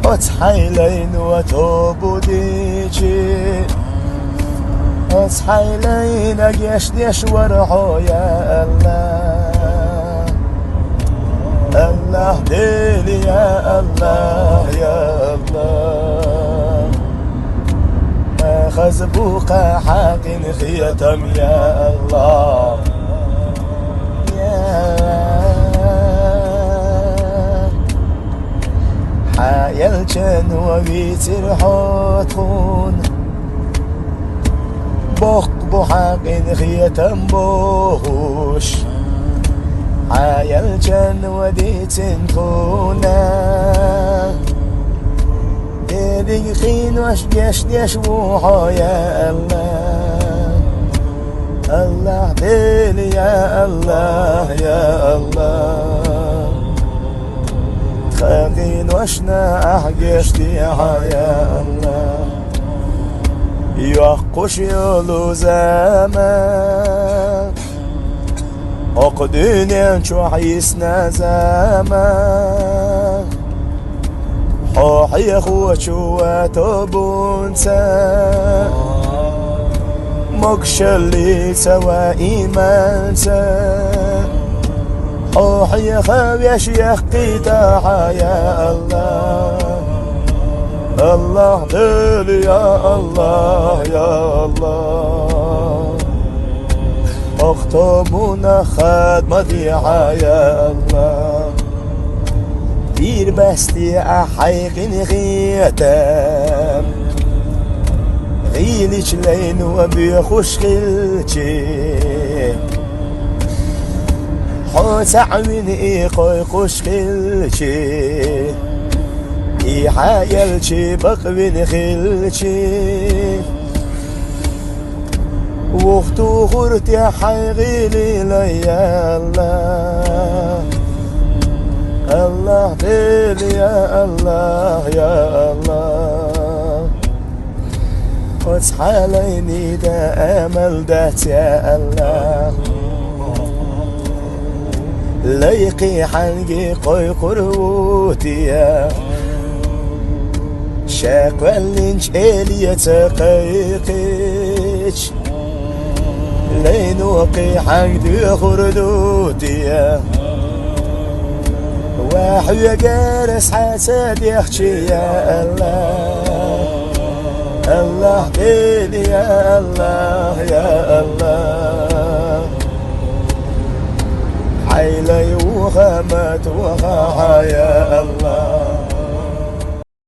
وتحيلين وتوبوديجي وتحيلين قيش ديش ورحو يا الله الله ديلي يا الله يا الله ما خزبوق حق خيتم يا الله حيالجن وبيتر حوتون بوق بحق خيتم بوش حيالجن وديتن خونا ديدي خين وش ديش ديش وحو يا الله الله ديلي يا الله يا الله خاقين وشنا أحقشتي يا الله يوقش يولو زمان أقدين شوحيسنا زمان حوحي خوشوة بونسا مكشلي سوا إيمانسا حوحي خاويش يخقي تاحا يا الله الله ديلي يا الله يا الله اختمونا خدمة ديحا يا الله دير بستي أحيقين غيتم غيليش لين وبيخوش خلتي حوت عميني قوي خوش خلتي حيالتي بقبين خلتي وقتو غرتي حيغيلي ليا الله الله ديلي يا الله يا الله وتحاليني دا امل دات يا الله ليقي حنقي قوي قروتي شاق واللينش إلي تقيقيش لين وقي حنقي خردوتي واحد جالس حسد يخشي يا الله الله ديلي يا الله يا الله حيلي وخامت وخا يا الله